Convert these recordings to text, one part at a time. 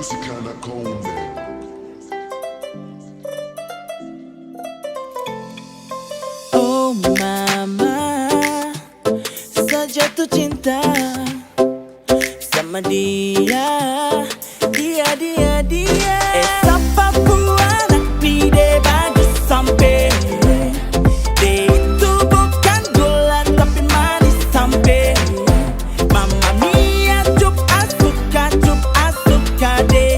music kinda cold, man. Oh mama, saya jatuh cinta sama dia. Siapa anak ni dia bagus sampai. Dia itu bukan gula tapi manis sampai. Mamma mia, cup asuka deh.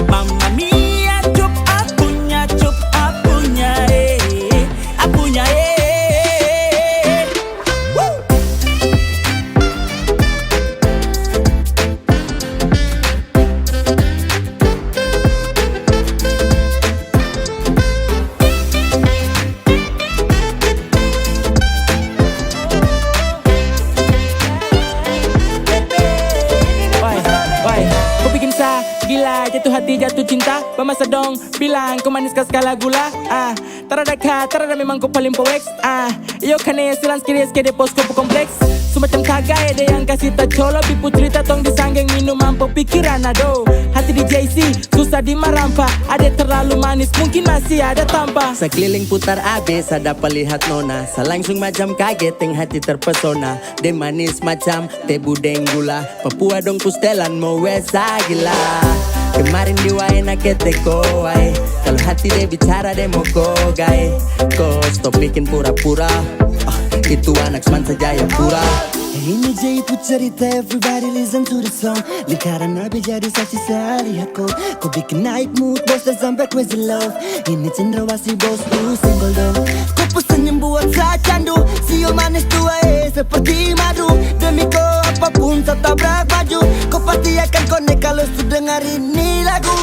Mamma mia, cup apunya apunya Woo! Why? Kau bikin saya gila, jatuh hati, jatuh cinta. Pemasa dong, bilang kau manis kah segala gula. Tarada memang kau paling poeks. Iyo kane silang skiri de pos kau kompleks. Semacam kagak ada yang kasih tak colo. Pipu cerita tong disanggeng minum mampu pikiran ado. Hati di JC, susah dimarampa. Ada terlalu manis, mungkin masih ada tanpa. Sekeliling putar abis, ada pelihat nona. Langsung macam kaget, yang hati terpesona. De manis macam teh budeng gula. Papua dong pustelan mau wesa gila. Kemarin di waena keteko ay. Kalau hati de bicara de mau kogai. Kau stop bikin pura-pura. Itu anak semansa Jayapura. Ini Jaipu cerita, everybody listen to the song. Lingkaran nabi jadi saksi saya lihat kau. Kau bikin naik mood bos dan sampai crazy love. Ini cendrawasih bos lu senggol dong. Kau pesenyum buat saya candu. Sio manis tua seperti madu. Demi kau apapun tak tabrak baju. Kau pasti akan connect kalau sudah dengar ini lagu.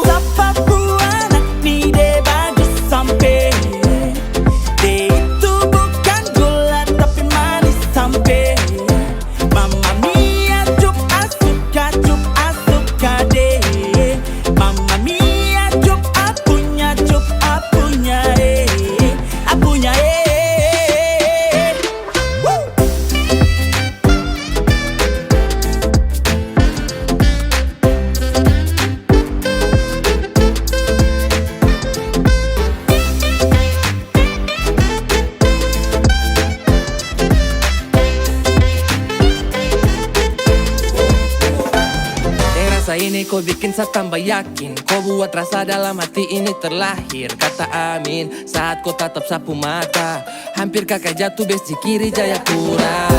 Siapa anak ni dia bagus sampai. Dia itu bukan gula tapi manis sampai. Mamma mia, cup asuka deh. Mamma mia, cup apunya Woo! Rasa ini kau bikin saya tambah yakin. Kau buat rasa dalam hati ini terlahir. Kata amin saat kau tatap sapu mata. Hampir kakak jatuh besi kiri Jayapura.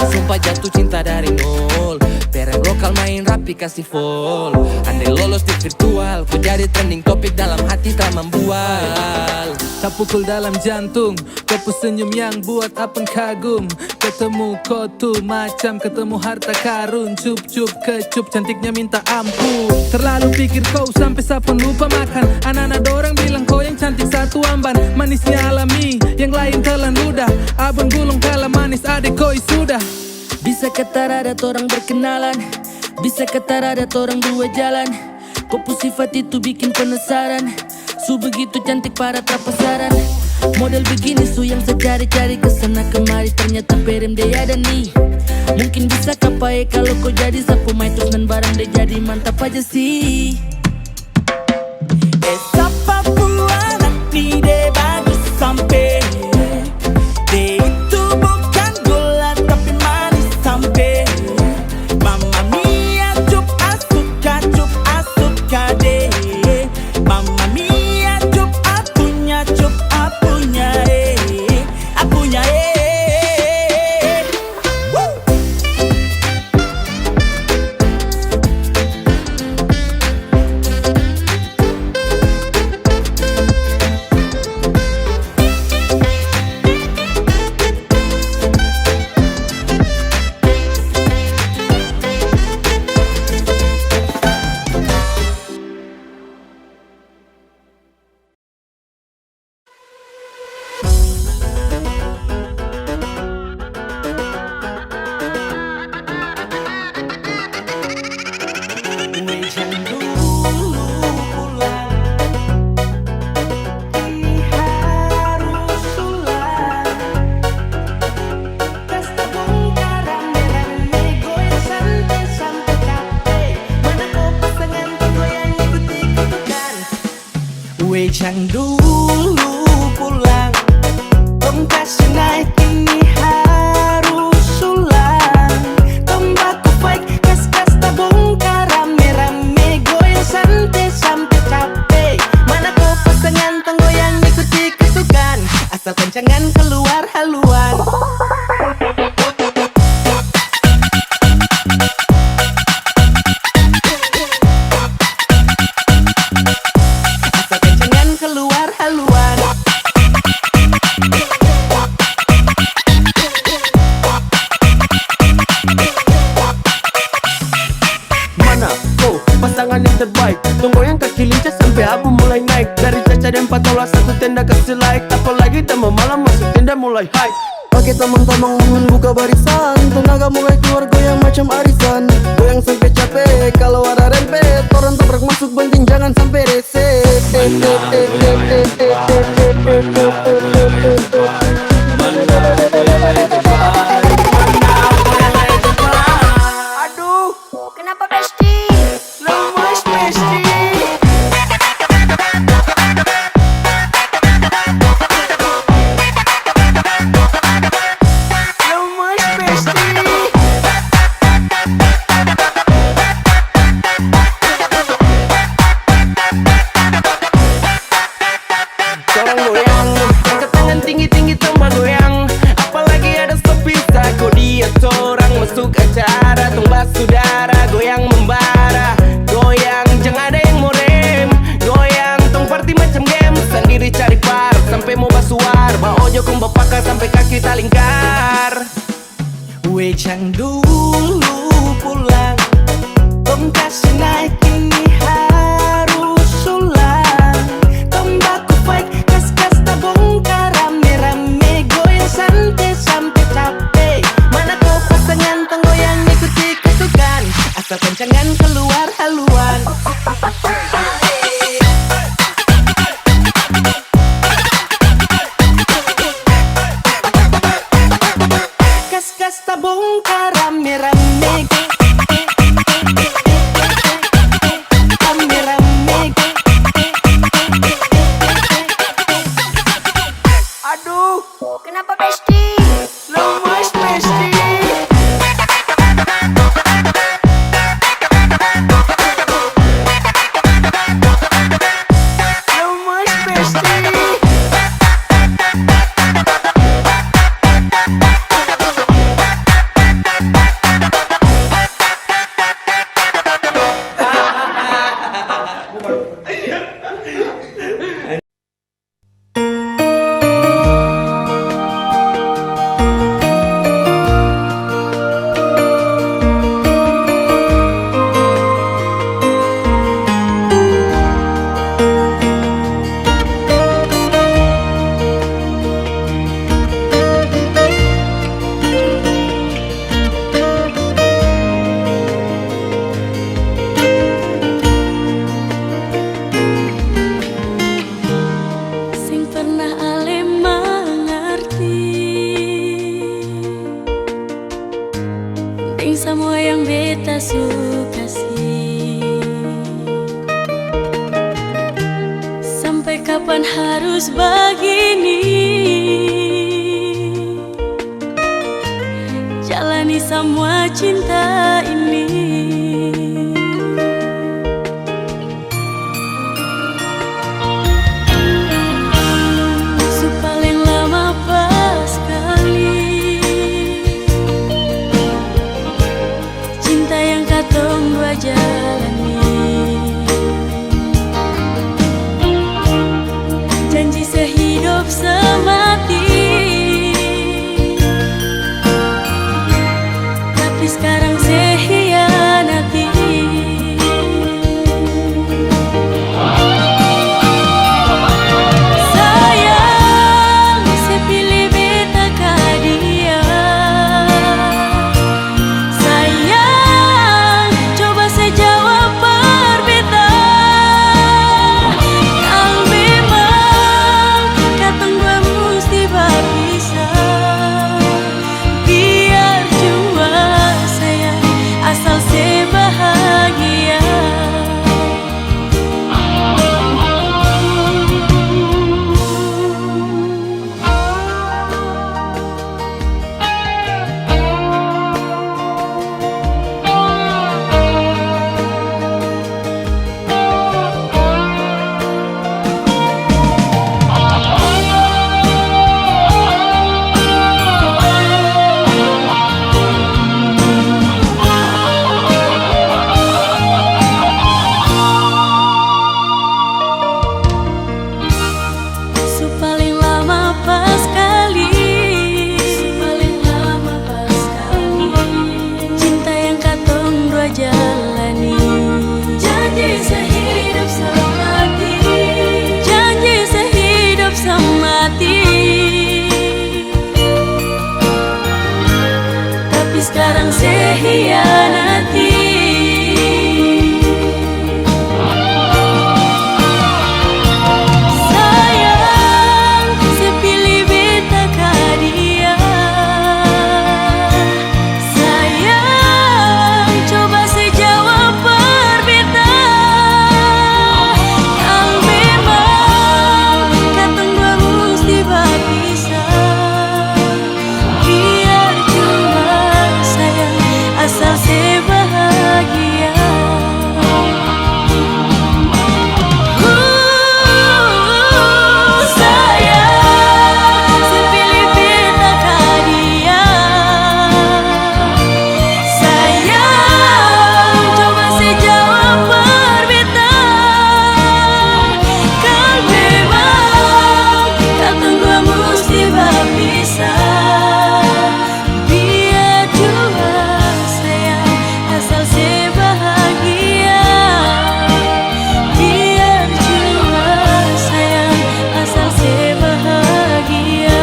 Sumpah jatuh cinta dari nol. Perem lokal main rapi kasih full. Andai lolos di virtual, kau jadi trending topik dalam hati tak membual. Tak pukul dalam jantung, kau pesenyum yang buat apeng kagum. Ketemu kau tuh macam ketemu harta karun. Cup-cup kecup cantiknya minta ampun. Terlalu pikir kau sampai saya pun lupa makan. Anak-anak dorang bilang kau yang cantik satu amban. Manisnya alami, yang lain telan ludah. Abang gulung kalah manis adik koi sudah. Bisa kata ada orang berkenalan. Bisa kata ada orang dua jalan. Kau sifat itu bikin penasaran. Su begitu cantik para tak pasaran. Model begini su yang saya cari-cari kesana kemari. Ternyata perem dia ada nih. Mungkin bisa kapai kalau kau jadi sapu maitos dan barang dia jadi mantap aja sih. Siapa anak ni dia bagus sampai. Dia itu bukan gula tapi manis sampai. Mamma mia, cup asuka deh. Mamma mia, cup apunya Woo! Wejang dulu pulang, Tom kasih naik ini harus ulang. Tombaku fight, kas-kas tabung rame-rame goyang santai sampai capek. Mana kau pasangan tenggoyang ikuti ketukan, asal kencangan keluar haluan. Keluar haluan. Mana kau pasangan yang terbaik? Tunggu yang kaki lincah sampai abu mulai naik. Dari caca dan patola satu tenda kasih like. Apalagi tambah malam masuk tenda mulai high. Pakai tamang-tamang buka barisan, tenaga mulai keluar goyang macam arisan. Goyang sampai capek, kalau ada rempet orang tabrak masuk banting jangan sampai rese. Aduh, Kenapa Besti? lemas Besti. Lemas Besti. Seorang goyang, angkat tangan tinggi-tinggi tambah goyang. Apalagi ada sepisa, kok dia seorang masuk acara. Tumbas saudara, goyang membara. Goyang, jangan ada yang mau rem. Goyang, tong party macam game. Sendiri cari par, sampai mau basuar. Ba ojo kong bapaka sampai kaki talingkar. Wejang dulu pulang, Tom kasih naik ini harus ulang. Tombaku fight, kas-kas tabung rame-rame goyang santai sampai capek. Mana kau pasangan tenggoyang ikuti ketukan, asal kencangan keluar haluan. Kas-kas tabung rame-rame rame-rame. Aduh, Kenapa Besti? lemas Besti. Lemas Besti. Sing pernah ale mengerti Ding semua yang beta suka sih. Sampai kapan harus begini jalani semua cinta ini. Paling lama pas kali cinta yang katong dua jalani. Janji sehidup semati, tapi sekarang sehianati. Sayang, saya pilih beta ka dia. Sayang, coba saya jawab berbeda. Kalau memang katong dua mesti berpisah, biar jua sayang asal hianati. Sayang, sepilih beta ka dia. Sayang, coba sejawab perbeta. Kalau memang katong dua mesti berpisah, biar cuma sayang asal sebahagia. Sayang, sepilih beta ka dia. Sayang, coba sejawab perbeta. Kan memang katong dua mesti berpisah, biar cuma sayang asal sebahagia. Biar cuma sayang asal sebahagia.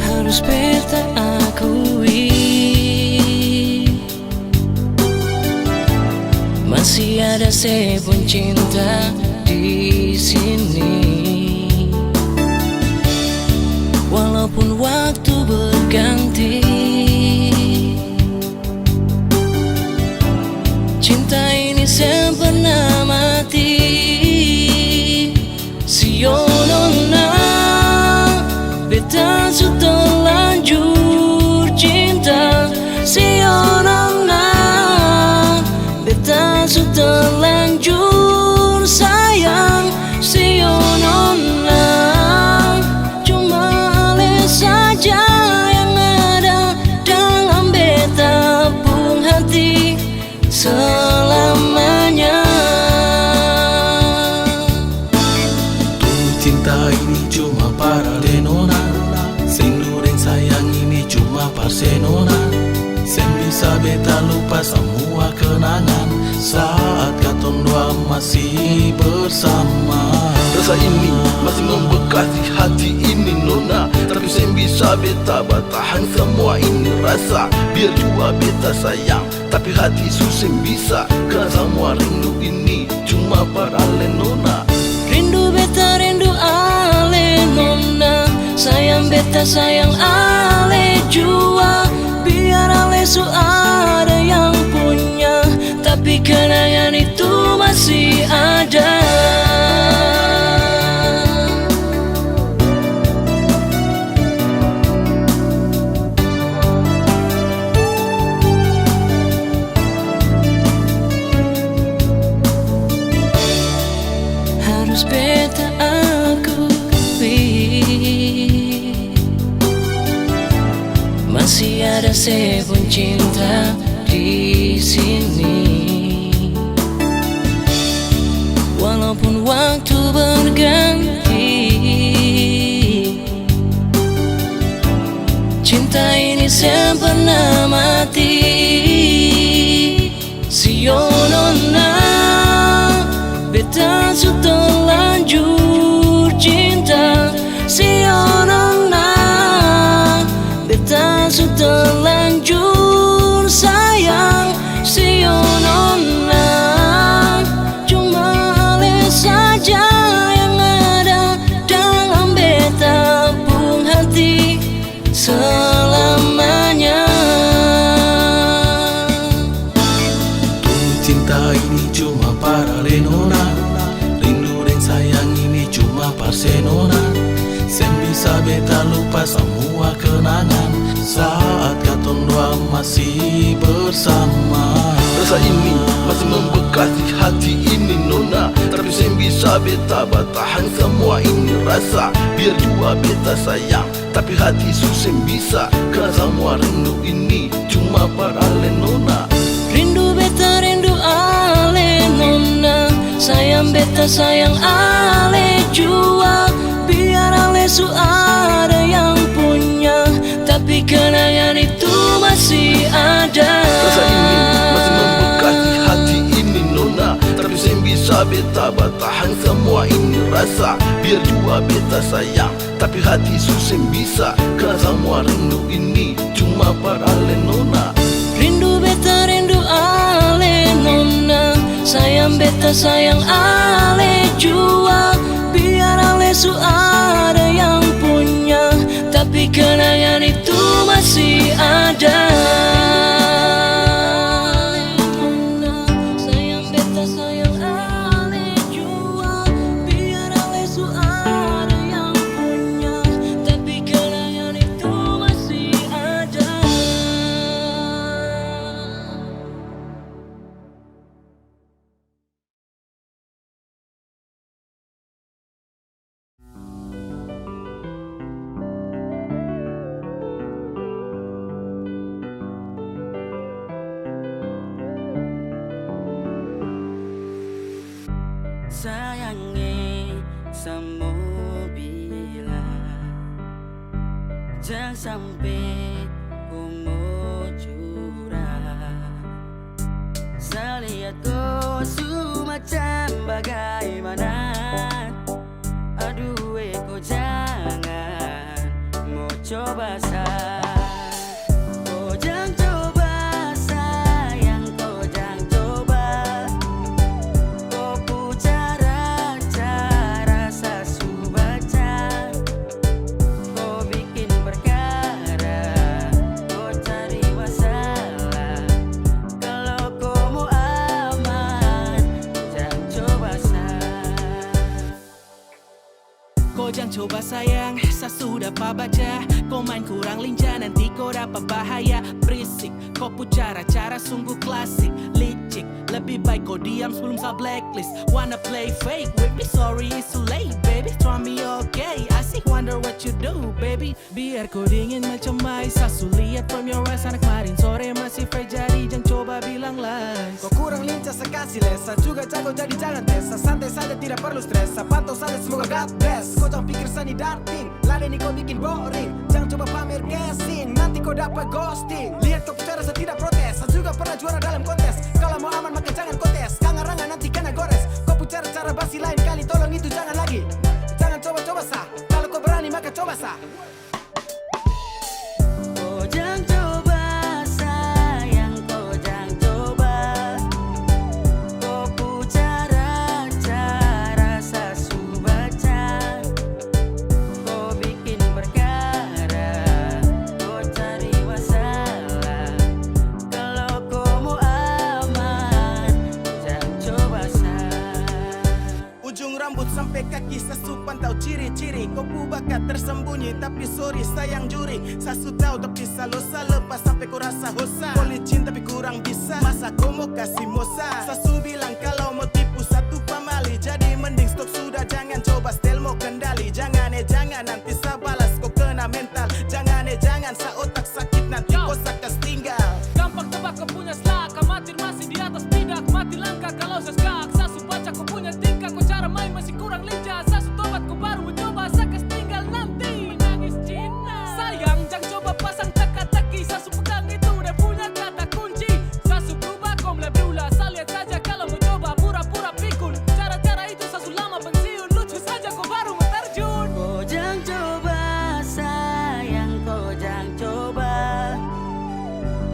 Harus beta akui, masih ada sepun cinta di sini. Walaupun waktu berganti, cinta ini sempurna mati. Sionona, beta sudah terlanjur cinta. Sionona, beta sudah terlanjur sayang. Sionona, cuma ale saja yang ada dalam beta pun hati selamanya. Cinta ini cuma para lenona, sendureng sayang ini cuma parsenona. Sen bisa beta lupa semua kenangan saat katong dua masih bersama. Rasa ini masih membekas di hati ini nona, tapi sen bisa beta bertahan semua ini rasa. Biar jua beta sayang, tapi hati susah bisa, karena semua rindu ini cuma para lenona. Rindu beta rindu ale nona, sayang beta sayang ale jua. Biar ale su ada yang punya, tapi kenangan itu masih ada. Harus beta akui, masih ada sepun cinta di sini. Walaupun waktu berganti, cinta ini sempurna mati. Sionona, beta sudah terlanjur cinta. Sionona, beta sudah terlanjur sayang. Cinta ini cuma para lenona, rindu dan sayang ini cuma parsenona. Sen bisa beta lupa semua kenangan saat katong dua masih bersama. Rasa ini masih membekas di hati ini nona, tapi sen bisa beta bertahan semua ini rasa. Biar jua beta sayang, tapi hati sen bisa, karena semua rindu ini cuma para lenona. Rindu beta rindu ale nona, sayang beta sayang ale jua. Biar ale su ada yang punya, tapi kenangan itu masih ada. Rasa ini masih membekas di hati ini nona, tapi sen bisa beta bertahan semua ini rasa. Biar jua beta sayang, tapi hati sen bisa, karena semua rindu ini cuma para lenona. Rindu beta rindu ale nona, sayang beta sayang ale jua. Biar ale su ada yang punya, tapi kenangan itu masih ada. Sayang beta sayang ale jua. Biar ale su ada yang punya, tapi kenangan itu masih ada. Sayangi semua bilang, jangan sampai ku mau curang. Saya lihat kau semacam bagaimana. Aduh kau jangan mau coba kau jangan coba sayang, kau jangan coba. Kau pu cara saya baca, kau bikin perkara, kau cari masalah. Kalau kau mau aman, jangan coba Kau jangan coba sayang, saya sudah baca. Kau main kurang lincah, nanti kau dapat bahaya. Berisik, kau pu cara sungguh klasik. Licik, lebih baik kau diam sebelum saya blacklist. Wanna play fake with me, sorry it's too late baby. Try me okay, I see wonder what you do baby. Biar kau dingin macam mais, saya lihat from your eyes. Anak kemarin sore masih fresh, jadi jangan coba bilang lies. Kau kurang lincah sekasih lesa, juga jago jadi jangan tes. Santai saja tidak perlu stres, pantau saja semoga God bless. Kau jangan pikir sani darting, ladeni kau bikin boring. Jangan coba pamer casing, nanti kau dapat ghosting. Lihat kau bicara saya tidak protes, saya juga pernah juara dalam kontes. Kalau mau aman maka jangan kontes, kangarangan nanti kena gores. Kau bicara cara basi lain kali, tolong itu jangan lagi. Jangan coba-coba sah, kalau kau berani maka coba sah. Kau jangan coba sayang, kau jangan coba. Kau pu cara saya baca, kau bikin perkara, kau cari masalah. Kalau kau mau aman, jangan coba Ujung rambut sampai kaki sasu pantau ciri-ciri. Kau pu bakat tersembunyi, tapi sorry sayang juri. Sasu tahu tapi salosa, lepas sampai kau rasa hosa. Kau licin tapi kurang bisa, masa kau mau kasih mosa. Sasu bilang kalau mau tipu satu pamali, jadi mending stop sudah, jangan coba style mau kendali. Jangan nanti saya balas kau kena mental. Jangan sa otak sakit nanti kau sakas tinggal. Gampang tebak kau punya selak, amatir masih di atas bidak. Mati langkah kalau seskak, sasu baca kau punya tingkah. Kau cara main masih kurang lincah, sasu tobat kau baru coba, sakas tinggal nanti menangis Cina. Sayang jangan coba pasang teka-teki, sasu pegang itu udah punya kata kunci. Sasu berubah kau mulai berulah, saya lihat saja kalau mau coba pura-pura pikun. Cara-cara itu sasu lama pensiun, lucu saja kau baru mau terjun. Kau jangan coba sayang, kau jangan coba.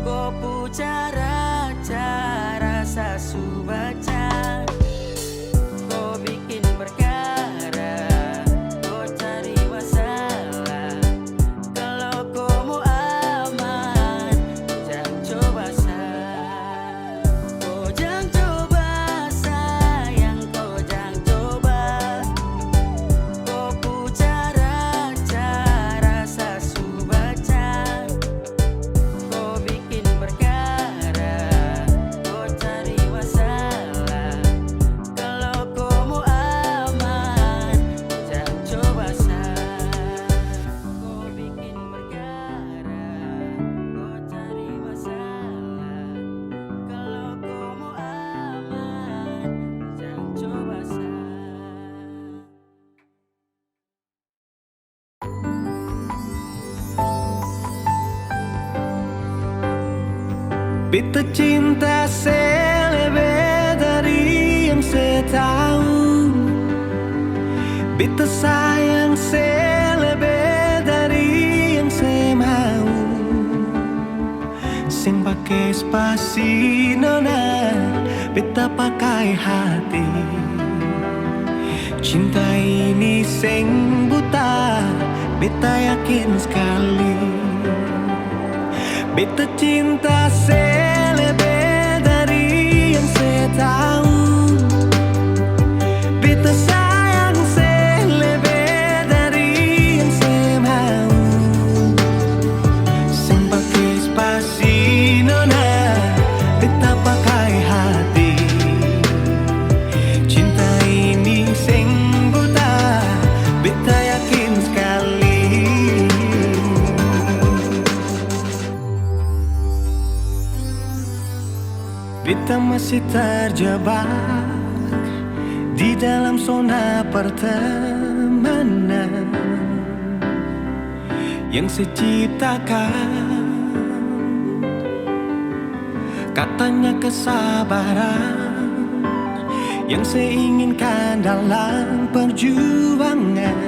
Kau pu cara saya baca, Beta cinta selebih dari yang saya tahu. Beta sayang selebih dari yang saya mau. Sing pakai spasi nona, beta pakai hati. Cinta ini sing buta, beta yakin sekali. Beta cinta selebih dari yang saya tahu. Beta sayang selebih dari yang saya mau. Sing pakai spasi nona, beta pakai hati. Cinta ini sing buta, beta yakin sekali. Beta masih terjebak di dalam zona pertemanan yang saya ciptakan. Katanya kesabaran yang saya inginkan dalam perjuangan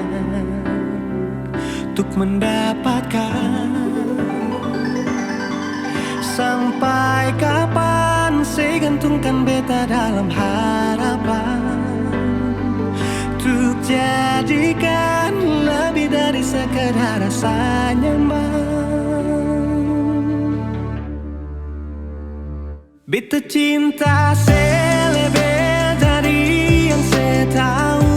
untuk mendapatkan. Sampai kapan saya gantungkan beta dalam harapan untuk jadikan lebih dari sekedar rasa nyaman. Beta cinta selebih dari yang saya tahu.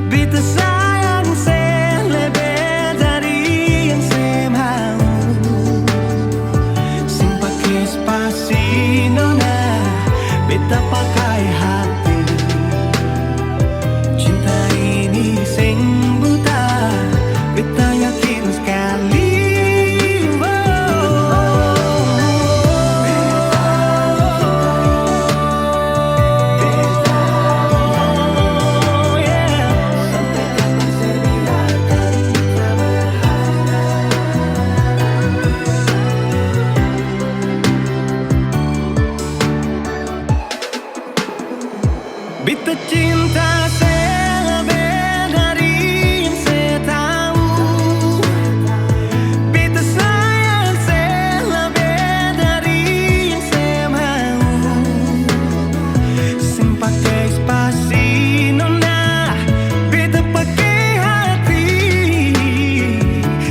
Beta sayang selebih dari yang saya mau. Sing pakai spasi nona, beta pakai hati. Cinta ini sing buta, beta yakin sekali. Beta cinta selebih dari yang saya tahu. Beta sayang selebih dari yang saya mau. Sing pakai spasi nona, beta pakai hati.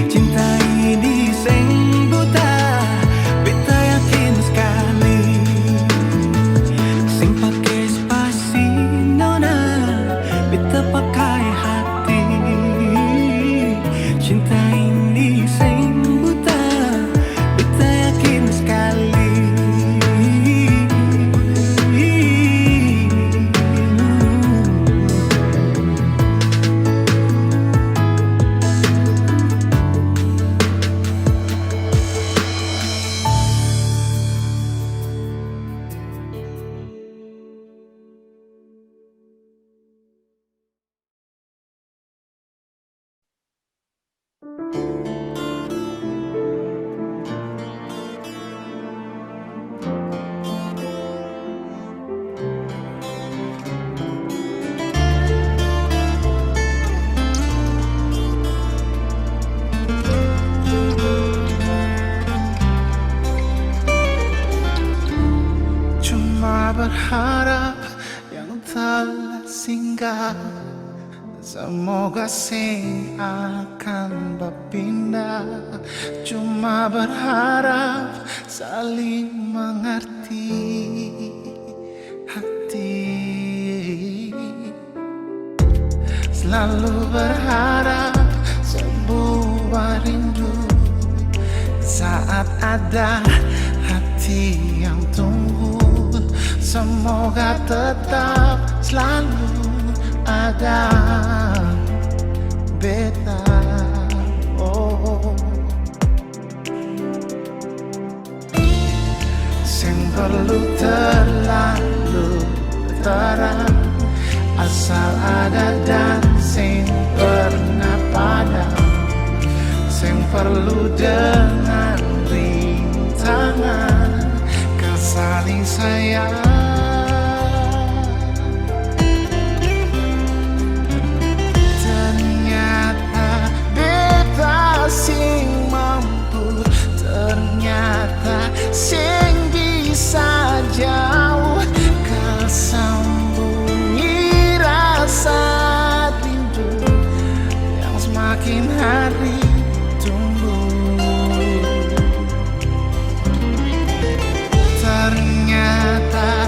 Cinta ini sing buta, beta yakin sekali. Sing pakai spasi nona, beta pakai hati. Cinta ini sing buta, beta yakin sekali. Cuma berharap yang telah singgah, semoga sing akan berpindah. Cuma berharap saling mengerti hati. Selalu berharap sebuah rindu saat ada hati yang tunggu. Semoga tetap selalu ada beta. Oh, sing perlu terlalu terang, asal ada dan sing pernah padam. Sing perlu dengan rintangan tangan kesaling sayang. Ternyata beta sing mampu, ternyata sing bisa jauh kesambungi rasa rindu yang semakin hari tumbuh. Ternyata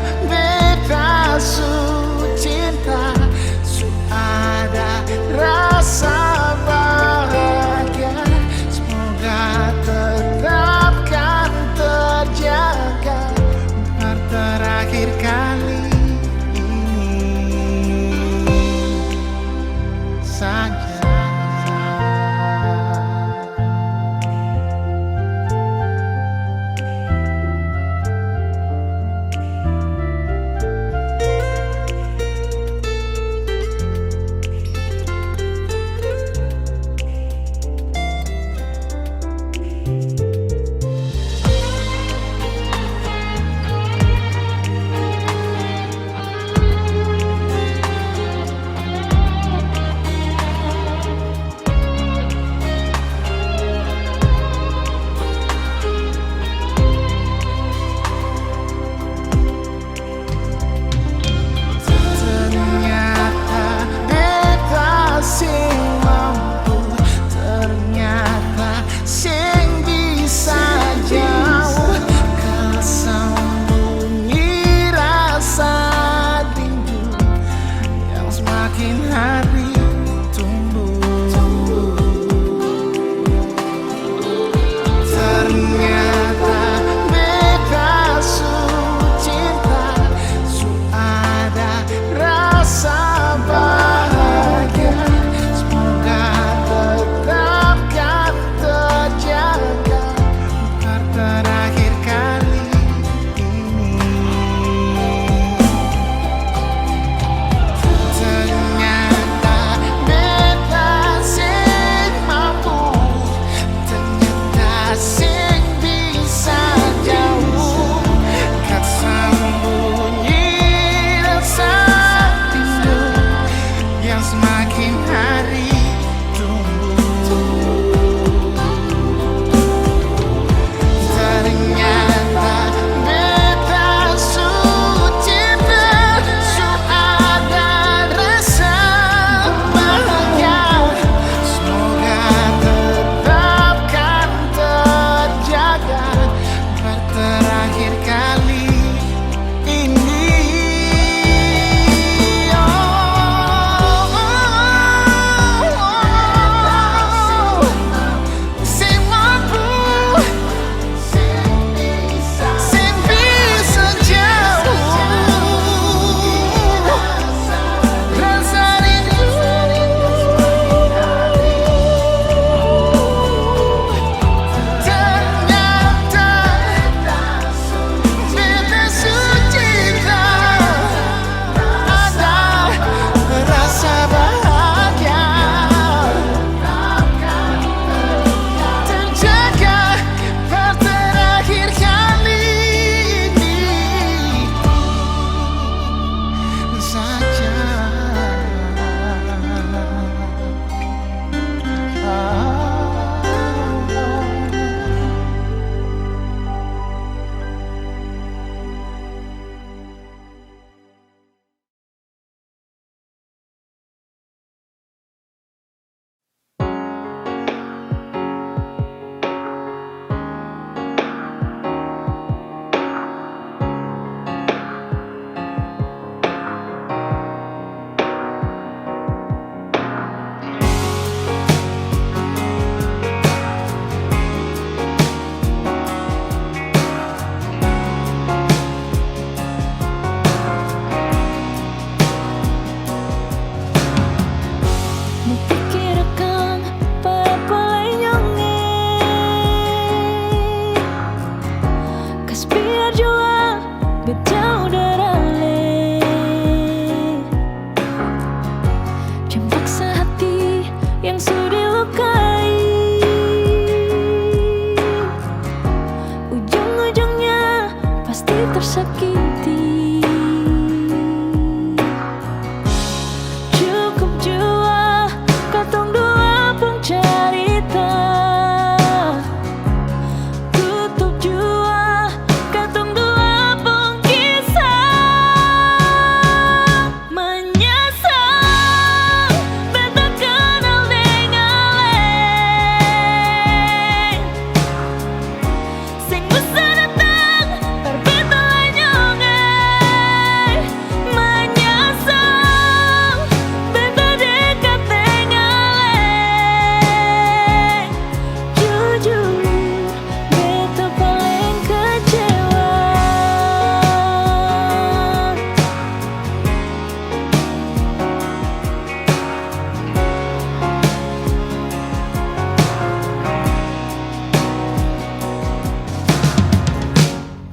tersakiti. Cukup jua katong dua pun cerita. Tutup jua katong dua pun kisah. Menyesal beta kenal dengan leng. Sing bisa datang berbeda nyongai. Menyesal beta dekat dengan leng. Jujur beta paling kecewa.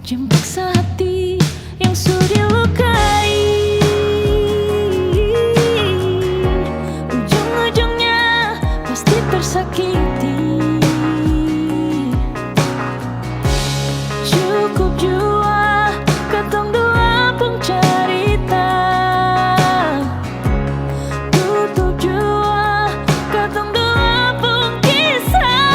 Jemput hati yang sudah dilukai. Ujung-ujungnya pasti tersakiti. Cukup jua katong dua pun cerita. Tutup jua katong dua pun kisah.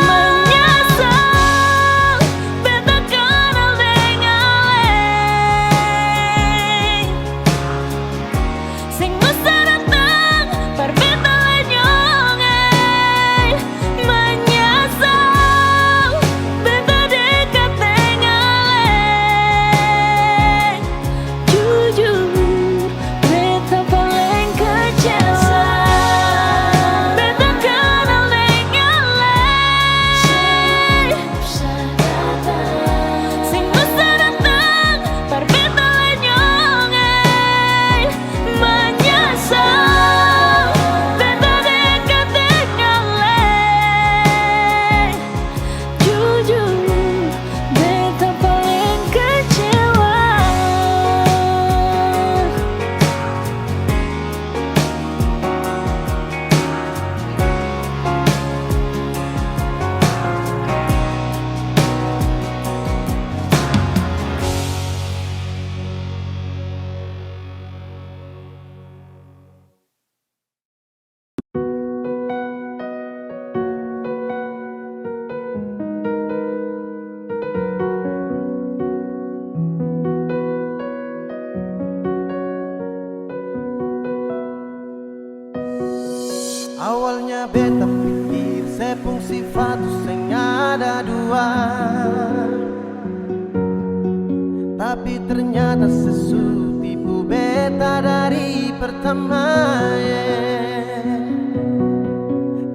Menyesal beta kenal dengan leng. Sing masa datang berbeda nyongai. Menyesal beta dekat dengan leng. Jujur beta paling kecewa. Beta kenal dengan leng. Sing masa datang berbeda nyongai. Menyesal beta dekat dengan leng. Jujur beta paling kecewa. Awalnya beta pikir sepung sifat sing ada dua, tapi ternyata sesu tipu beta dari pertama.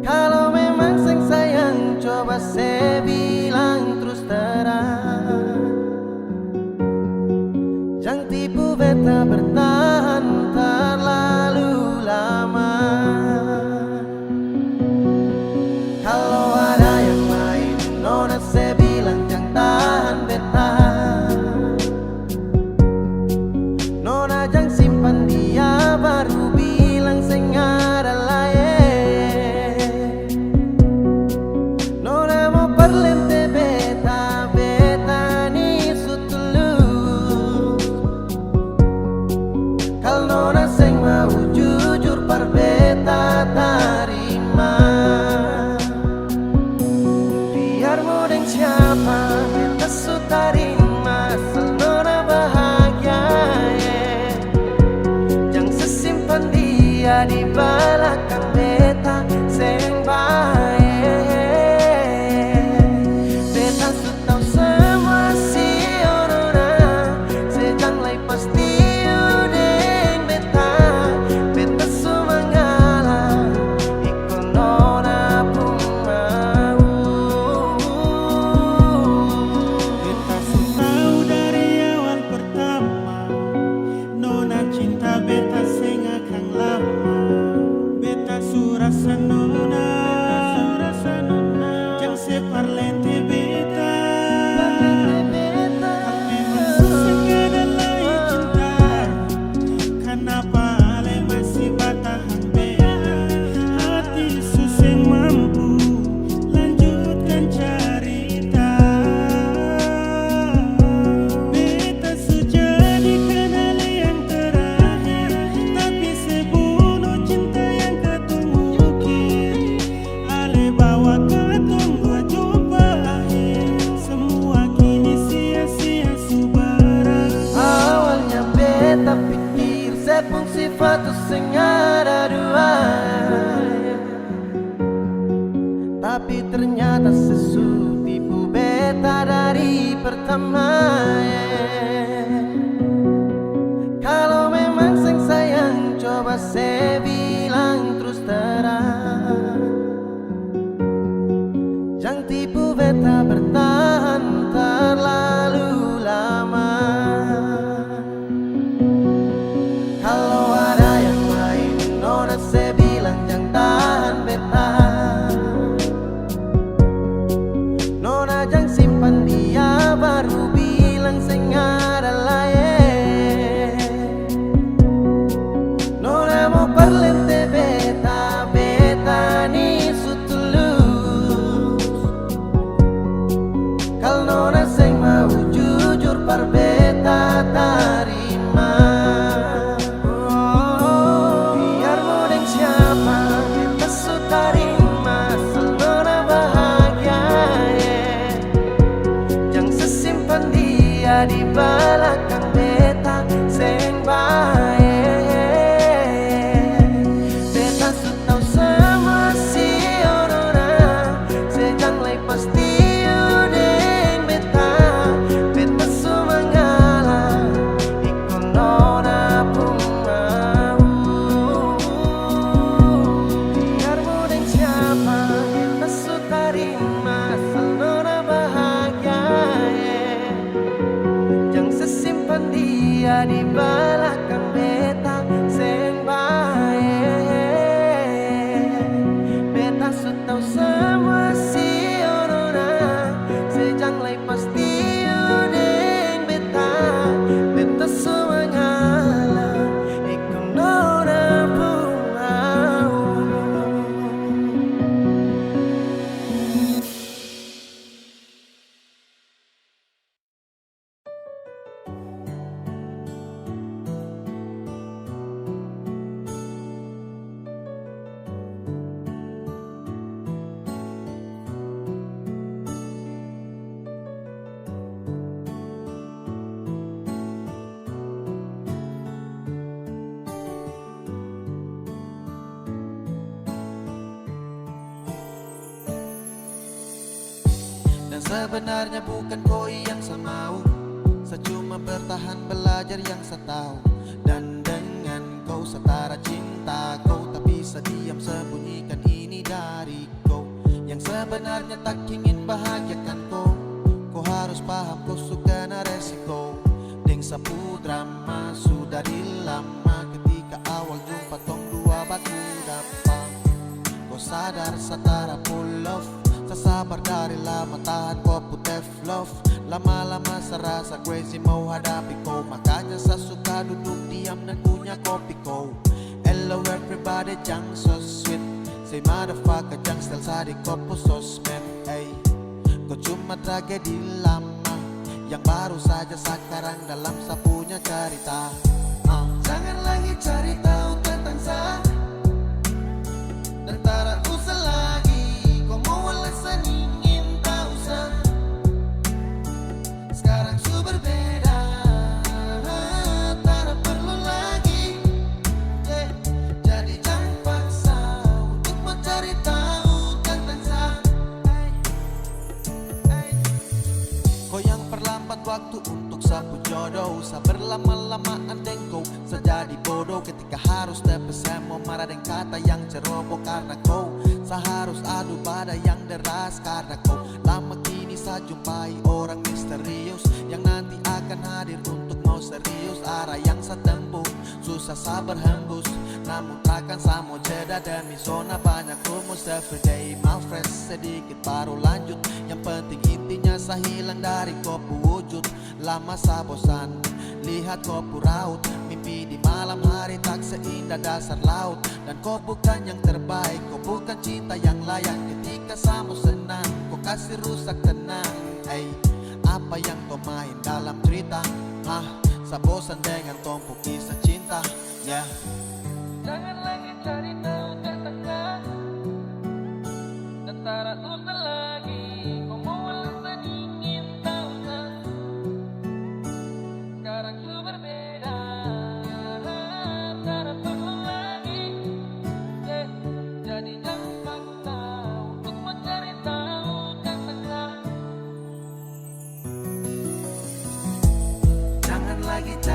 Kalau memang sing sayang coba saya bilang terus terang. Jangan tipu beta bertahan terlalu lama. Kalau ada yang lain, nona saya bilang jangan tahan beta. Nona jangan simpan dia baru bilang sing ada lain. Nona mau perlente beta, beta ni sutulus. sifat sing ada dua, tapi ternyata sesu tipu beta dari pertama. Kalau memang sing sayang, coba saya bilang terus terang. Jangan tipu beta bertahan terlalu lama. Kalau ada yang lain, nona saya bilang jangan tahan beta. Nona jangan simpan dia, baru bilang sing ada lain. Nona mau perlente beta, beta ni sutulus. Kalau nona sing mau jujur par beta tarima. Biar mau deng siapa, beta su tarima. Asal nona bahagia, jangan sesimpan dia di belakang beta sing baik. Beta su tau semua si nona, sejang lay pasti udeng beta. Beta su mengalah, ikut nona pun mau. Biar mau deng siapa, beta su tarima. Asal nona bahagia, jangan sesimpan dia di belakang beta sing baik. Beta su tau semua si nona, sejang lay pasti udeng beta. Beta su mengalah, ikut nona pun mau. Dan sebenarnya bukan kau yang saya mau, saya cuma bertahan belajar yang saya tahu. Dan dengan kau setara cinta kau, tak bisa diam sembunyikan ini dari kau. Yang sebenarnya tak ingin bahagiakan kau, kau harus paham kau suka na resiko. Deng sapu drama sudah lama, ketika awal jumpa tong dua batu dapat. Kau sadar setara full love, sasabar dari lama tahan kau putih love. Lama-lama serasa crazy mau hadapi kau, makanya saya suka duduk diam dan punya kopi kau. Hello everybody, jang so sweet. Say motherfucker, jang style sadi kopo sosmed. Hey, kau cuma tragedi lama yang baru saja sekarang dalam sapunya cerita. Jangan lagi cari tahu tentang saya, dan tak usah lagi kau mau alasan ingin tahu saya. Sekarang su berbeda, tak perlu lagi, jadi jangan paksa untuk mencari tahu tentang saya. Kau yang perlambat waktu untuk sapu jodoh, saya berlama-lamaan deng kau, saya jadi bodoh ketika harus tepes. Saya mau marah dengan kata yang ceroboh karena kau, saya harus adu badai yang deras karena kau. Lama kini saya jumpai orang misterius yang nanti akan hadir untuk mau serius. Arah yang saya tempuh susah saya berhembus, namun takkan saya mau jeda demi zona banyak rumus. Everyday my friends, sedikit baru lanjut. Yang penting intinya saya hilang dari kopu wujud. Lama saya bosan lihat kopu raut, mimpi di malam hari tak seindah dasar laut. Dan kau bukan yang terbaik, kau bukan cinta yang layak. Ketika saya mau senang, kau kasih rusak tenang. Hey, apa yang kau main dalam cerita? Saya bosan dengan tumpuk kisah cinta. Yeah. Jangan lagi cari tahu tentang kau, dan tak usah lagi kau mau alasan ingin tahu saya. Sekarang ku berbeda, tak lagi tak